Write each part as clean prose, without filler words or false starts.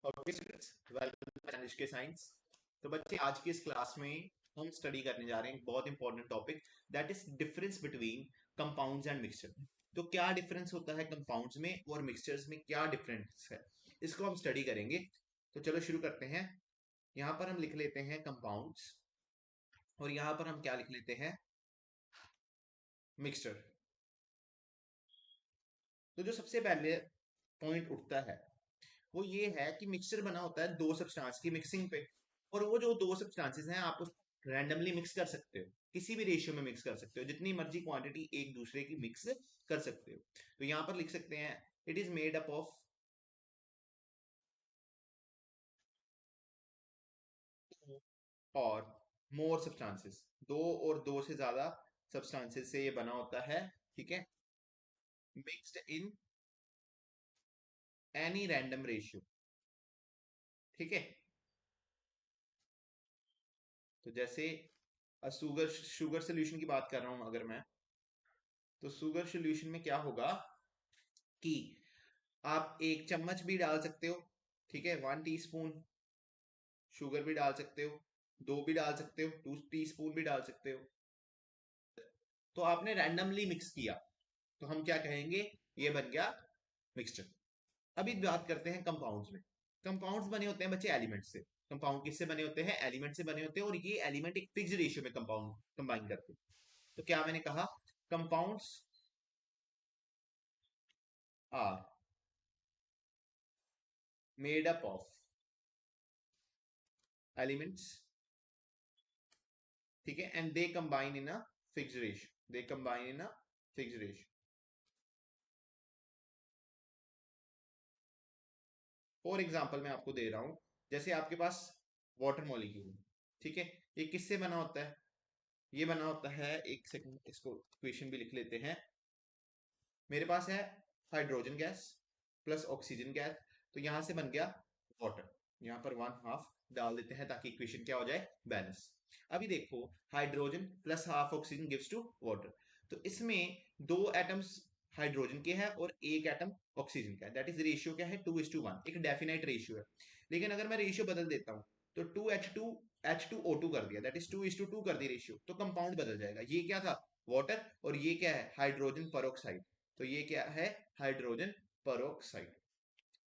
Okay students, welcome to के science. तो बच्चे, आज की इस क्लास में हम स्टडी करने जा रहे हैं एक बहुत important topic, that is difference between compounds and mixture. तो क्या डिफरेंस होता है कंपाउंड्स में और मिक्सचर्स में, क्या डिफरेंस है, इसको हम स्टडी करेंगे। तो चलो शुरू करते हैं। यहाँ पर हम लिख लेते हैं कंपाउंड्स और यहाँ पर हम क्या लिख लेते हैं, मिक्सचर। तो जो सबसे पहले पॉइंट उठता है वो ये है कि मिक्सचर बना होता है दो सब्सटेंस की मिक्सिंग पे, और वो जो दो सब्सटेंसेस हैं आप उसको रैंडमली मिक्स कर सकते हो, किसी भी रेशियो में मिक्स कर सकते हो, जितनी मर्जी क्वांटिटी एक दूसरे की मिक्स कर सकते हो। तो यहां पर लिख सकते हैं it is made up of और मोर सब्सटेंसेस, दो और दो से ज्यादा सब्सटेंसेस से ये बना होता है, ठीक है, mixed in any random ratio, ठीक है। तो जैसे शुगर शुगर सोल्यूशन की बात कर रहा हूं अगर मैं, तो शुगर सोल्यूशन में क्या होगा कि आप एक चम्मच भी डाल सकते हो, ठीक है, 1 टीस्पून शुगर भी डाल सकते हो, दो भी डाल सकते हो, 2 टीस्पून भी डाल सकते हो। तो आपने रैंडमली मिक्स किया, तो हम क्या कहेंगे, ये बन गया मिक्सचर। अभी बात करते हैं कंपाउंड्स में। कंपाउंड्स बने होते हैं बच्चे एलिमेंट से। कंपाउंड किससे बने होते हैं, एलिमेंट से बने होते हैं, और ये एलिमेंट एक फिक्स रेशियो में कंपाउंड कंबाइन करते हैं। तो क्या मैंने कहा, compounds are made up of elements, ठीक है, and they combine in a fix ratio, they combine in a fix ratio. For example मैं आपको दे रहा हूं, जैसे आपके पास वाटर मॉलिक्यूल, ठीक है, ये किससे बना होता है, ये बना होता है, एक सेकंड इसको इक्वेशन भी लिख लेते हैं। मेरे पास है hydrogen gas plus oxygen gas, तो यहां से बन गया वाटर। यहां पर 1/2 डाल देते हैं ताकि इक्वेशन क्या हो जाए, बैलेंस। अभी देखो, hydrogen plus half oxygen gives to water. तो इसमें दो एटम्स हाइड्रोजन के हैं और एक एटम ऑक्सीजन का है, दैट इज रेशियो क्या है, 2:1, एक डेफिनेट रेशियो है। लेकिन अगर मैं रेशियो बदल देता हूँ, तो 2H2 कर दिया, दैट इज 2:2 कर दी रेशियो, तो कंपाउंड बदल जाएगा। ये क्या था, वाटर, और ये क्या है, हाइड्रोजन पेरोक्साइड। तो ये क्या है, हाइड्रोजन पेरोक्साइड।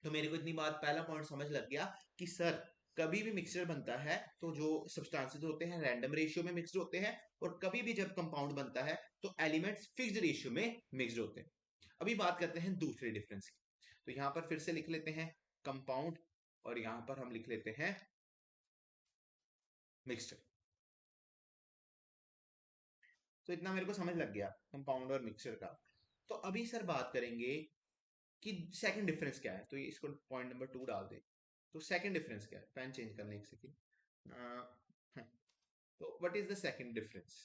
तो मेरे को इतनी बात, पहला पॉइंट समझ लग गया कि सर, कभी भी मिक्सचर बनता है तो जो सब्सटेंसेस होते हैं रैंडम रेशियो में मिक्स्ड होते हैं, और कभी भी जब कंपाउंड बनता है तो एलिमेंट्स फिक्स्ड रेशियो में मिक्स्ड होते हैं। अभी बात करते हैं दूसरे डिफरेंस की। तो यहां पर फिर से लिख लेते हैं कंपाउंड, और यहां पर हम लिख लेते हैं मिक्सचर। तो इतना मेरे को समझ लग गया कंपाउंड और मिक्सचर का। तो अभी सर बात करेंगे कि सेकंड डिफरेंस क्या है, तो ये इसको पॉइंट नंबर 2 डाल दे। तो सेकंड डिफरेंस क्या है, पेन चेंज करने एक सेकंड। तो what is the second difference,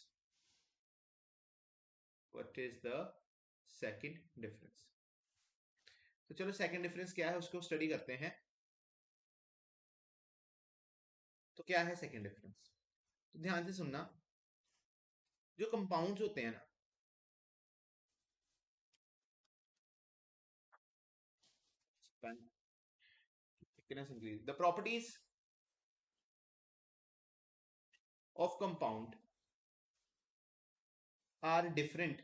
what is the second difference. तो चलो सेकंड डिफरेंस क्या है उसको स्टडी करते हैं। तो क्या है सेकंड डिफरेंस, तो ध्यान से सुनना। जो कंपाउंड्स होते हैं ना, the properties of compound are different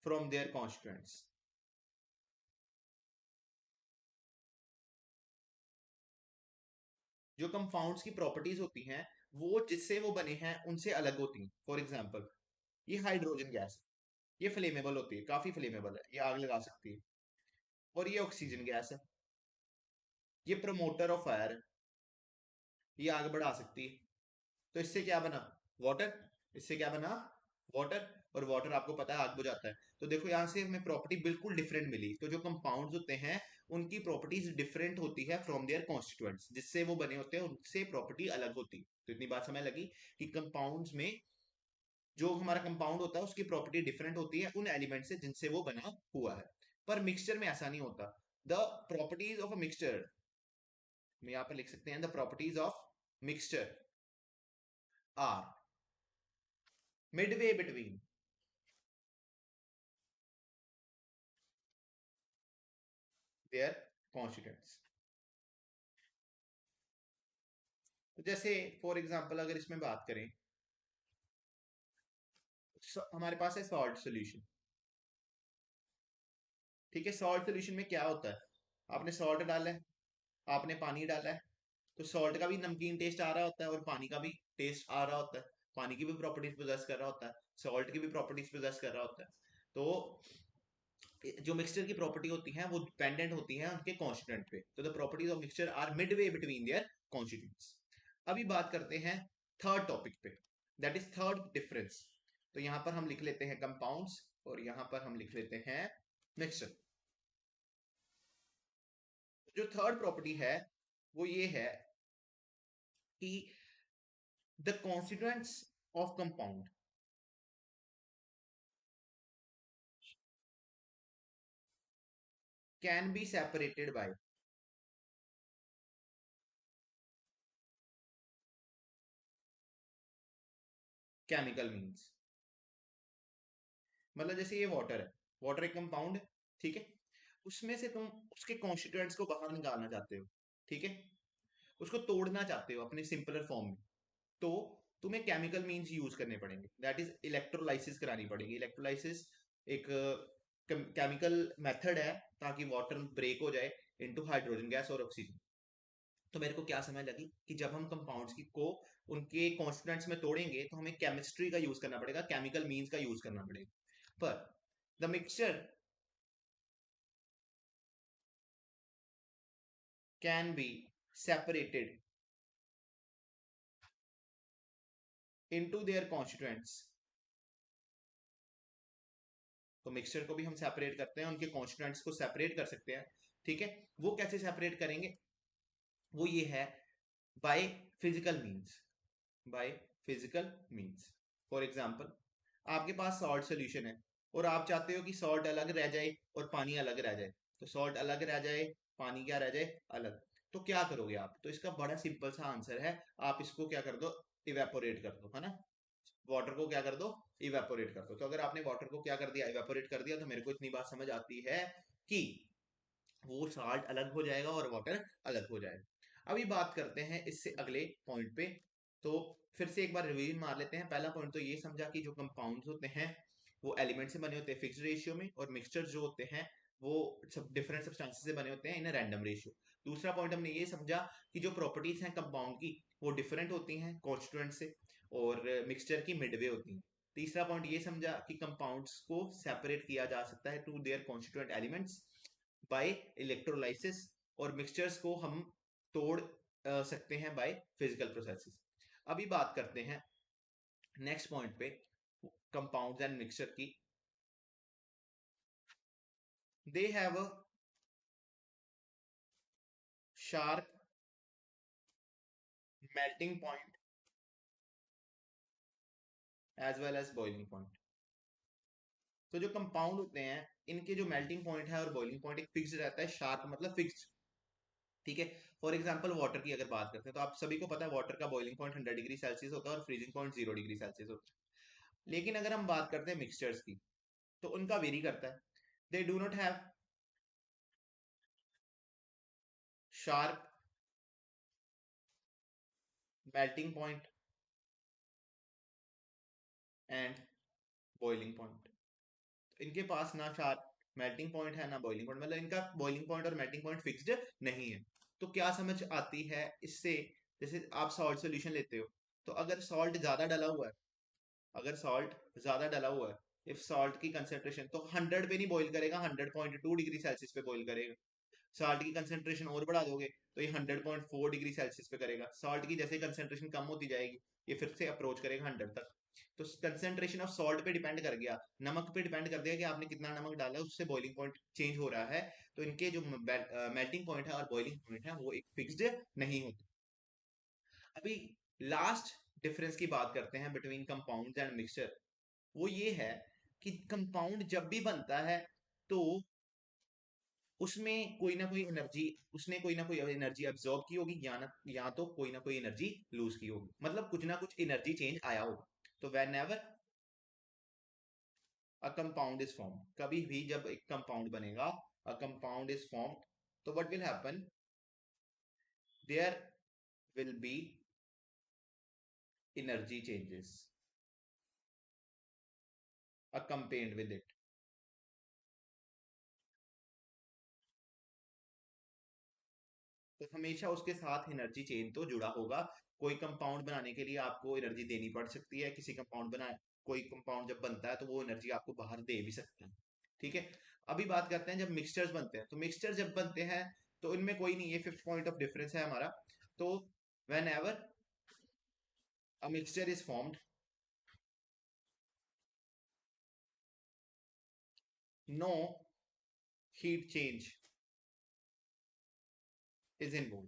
from their constituents. जो कंपाउंड्स की प्रॉपर्टीज होती हैं वो जिससे वो बने हैं उनसे अलग होती हैं। फॉर एग्जांपल, ये हाइड्रोजन गैस, ये फ्लेमेबल होती है, काफी फ्लेमेबल है, ये आग लगा सकती है। और ये ऑक्सीजन गैस है, ये प्रमोटर ऑफ फायर है, ये आग बढ़ा सकती है। तो इससे क्या बना, वाटर। इससे क्या बना, वाटर। और वाटर आपको पता है आग बुझाता है। तो देखो यहाँ से हमें प्रॉपर्टी बिल्कुल डिफरेंट मिली। तो जो कंपाउंड्स होते हैं उनकी प्रॉपर्टीज डिफरेंट होती है फ्रॉम देयर कॉन्स्टिट्यूएंट्स, जिससे वो बने होते हैं उनसे प्रॉपर्टी अलग होती है। तो इतनी बात समझ लगी कि कंपाउंड्स में जो हमारा कंपाउंड होता है उसकी प्रॉपर्टी डिफरेंट होती है उन एलिमेंट से जिनसे वो बना हुआ है। पर मिक्सचर में ऐसा नहीं होता। The properties of a mixture, हम यहाँ पर लिख सकते हैं the properties of mixture are midway between their constituents. तो जैसे फॉर एग्जांपल अगर इसमें बात करें, हमारे पास है सॉल्ट सॉल्यूशन। ठीक है, सॉल्ट सॉल्यूशन में क्या होता है, आपने सॉल्ट डाला है, आपने पानी डाला है, तो सॉल्ट का भी नमकीन टेस्ट आ रहा होता है और पानी का भी टेस्ट आ रहा होता है, पानी की भी प्रॉपर्टीज पोजेस कर रहा होता है, सॉल्ट की भी प्रॉपर्टीज पोजेस कर रहा होता है। तो जो मिक्सचर की प्रॉपर्टी होती है वो डिपेंडेंट होती है उनके कॉन्स्टिट्यूएंट पे। तो the properties of mixture are midway between their constituents. अभी बात करते हैं थर्ड टॉपिक पे, दैट इज थर्ड डिफरेंस। तो यहां पर हम लिख लेते हैं कंपाउंड्स और यहां पर हम लिख लेते हैं मिक्सचर। जो थर्ड प्रॉपर्टी है वो ये है कि the constituents of compound can be separated by chemical means. मतलब जैसे ये वाटर है, वाटर एक कंपाउंड है, ठीक है, उसमें से तुम उसके कॉन्स्टिट्यूएंट्स को बाहर निकालना चाहते हो, ठीक है, उसको तोड़ना चाहते हो अपने सिंपलर फॉर्म में, तो तुम्हें केमिकल मीन्स यूज करने पड़ेंगे, दैट इज इलेक्ट्रोलाइसिस करानी पड़ेगी। इलेक्ट्रोलाइसिस एक केमिकल मेथड है ताकि वाटर ब्रेक हो जाए इनटू हाइड्रोजन गैस और ऑक्सीजन। तो मेरे को क्या समझ लगी कि जब हम कंपाउंड्स की को उनके कॉन्स्टिट्यूएंट्स में तोड़ेंगे तो हमें केमिस्ट्री का यूज करना पड़ेगा, केमिकल मीन्स का यूज करना पड़ेगा। पर the mixture can be separated into their constituents। तो मिक्सचर को भी हम सेपरेट करते हैं, उनके कॉन्स्टिट्यूएंट्स को सेपरेट कर सकते हैं, ठीक है। वो कैसे सेपरेट करेंगे, वो ये है by physical means, by physical means. For example आपके पास सॉल्ट सॉल्यूशन है और आप चाहते हो कि सॉल्ट अलग रह जाए और पानी अलग रह जाए, तो सॉल्ट अलग रह जाए, पानी क्या रह जाए, अलग। तो क्या करोगे आप, तो इसका बड़ा सिंपल सा आंसर है, आप इसको क्या कर दो, इवेपोरेट कर दो, है ना। वाटर को क्या कर दो, इवेपोरेट कर दो। तो अगर आपने वाटर को क्या कर दिया, इवेपोरेट कर दिया, तो मेरे को इतनी बात समझ आती है कि वो साल्ट अलग हो जाएगा और वाटर अलग हो जाएगा। अभी बात करते हैं इससे अगले पॉइंट पे। तो फिर से एक बार रिवीजन मार लेते हैं। पहला पॉइंट तो ये समझा कि जो कंपाउंड्स होते हैं वो एलिमेंट से बने होते हैं फिक्स्ड रेशियो में, और मिक्सचर जो होते हैं वो सब डिफरेंट सब्सटेंसेस से बने होते हैं इन रैंडम रेशियो। दूसरा पॉइंट हमने ये समझा कि जो प्रॉपर्टीज हैं कंपाउंड की वो डिफरेंट होती हैं कॉन्स्टिट्यूएंट से, और मिक्सचर की मिडवे होती हैं। तीसरा पॉइंट ये समझा कि कंपाउंड्स को सेपरेट किया जा सकता है to their constituent elements by electrolysis, और मिक्सचर्स को हम तोड़ सकते हैं बाय फिजिकल प्रोसेसेस। अभी बात करते हैं नेक्स्ट पॉइंट पे, कंपाउंड्स एंड मिक्सचर की। They have a sharp melting point as well as boiling point. तो जो कंपाउंड होते हैं इनके जो मेल्टिंग पॉइंट है और बॉइलिंग पॉइंट एक फिक्स रहता है, शार्प मतलब फिक्स, ठीक है। फॉर एग्जांपल वाटर की अगर बात करते हैं तो आप सभी को पता है वाटर का बॉइलिंग पॉइंट 100 डिग्री सेल्सियस होता है और फ्रीजिंग पॉइंट 0 डिग्री सेल्सियस होता है। लेकिन अगर हम बात करते हैं मिक्सचर्स की तो उनका वेरी करता है, they do not have sharp melting point and boiling point. इनके पास ना शार्प मेल्टिंग पॉइंट है ना बॉइलिंग पॉइंट, मतलब इनका बॉइलिंग पॉइंट और मेल्टिंग पॉइंट फिक्स्ड नहीं है। तो क्या समझ आती है इससे, जैसे आप सॉल्ट सोल्यूशन लेते हो, तो अगर सॉल्ट ज्यादा डला हुआ है, अगर सॉल्ट ज्यादा डला हुआ है, इफ सॉल्ट की कंसेंट्रेशन तो 100 पे नहीं बॉईल करेगा, 100.2 डिग्री सेल्सियस पे बॉईल करेगा। सॉल्ट की कंसेंट्रेशन और बढ़ा दोगे तो ये 100.4 डिग्री सेल्सियस पे करेगा। सॉल्ट की जैसे कंसेंट्रेशन कम होती जाएगी ये फिर से अप्रोच करेगा 100 तक। तो कंसेंट्रेशन ऑफ सॉल्ट पे डिपेंड कर गया, नमक पे डिपेंड कर दिया कि आपने कितना नमक डाला है, उससे बॉइलिंग पॉइंट चेंज हो रहा है। तो इनके जो मेल्टिंग पॉइंट है और बॉइलिंग पॉइंट है वो एक फिक्स्ड नहीं होते। अभी लास्ट डिफरेंस की बात करते हैं बिटवीन कंपाउंड्स एंड मिक्सचर। वो ये है कि कंपाउंड जब भी बनता है तो उसमें कोई ना कोई एनर्जी, उसने कोई ना कोई एनर्जी अब्सॉर्ब की होगी, या तो कोई ना कोई एनर्जी लूज की होगी, मतलब कुछ ना कुछ एनर्जी चेंज आया होगा। तो whenever a compound is form, कभी भी जब एक कंपाउंड बनेगा, अ कंपाउंड इज फॉर्म, तो what will happen, there will be energy changes accompanied with it। तो हमेशा उसके साथ एनर्जी चेन तो जुड़ा होगा। कोई कंपाउंड बनाने के लिए आपको एनर्जी देनी पड़ सकती है, किसी कंपाउंड बना कोई कंपाउंड जब बनता है तो वो एनर्जी आपको बाहर दे भी सकता है। ठीक है, अभी बात करते हैं जब मिक्सचर्स बनते हैं। तो मिक्सचर जब बनते हैं तो इनमें कोई नहीं, ये फिफ्थ पॉइंट ऑफ डिफरेंस है हमारा। तो whenever a mixture is formed, no heat change is involve.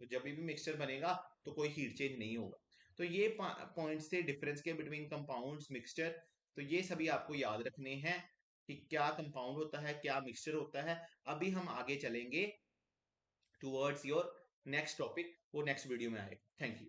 तो जब भी मिक्सचर बनेगा तो कोई हीट चेंज नहीं होगा। तो ये पॉइंट्स थे डिफरेंस के बिटवीन कंपाउंड्स मिक्सचर। तो ये सभी आपको याद रखने हैं कि क्या कंपाउंड होता है, क्या मिक्सचर होता है। अभी हम आगे चलेंगे टूवर्ड्स योर नेक्स्ट टॉपिक, वो नेक्स्ट वीडियो में आएगा। Thank you.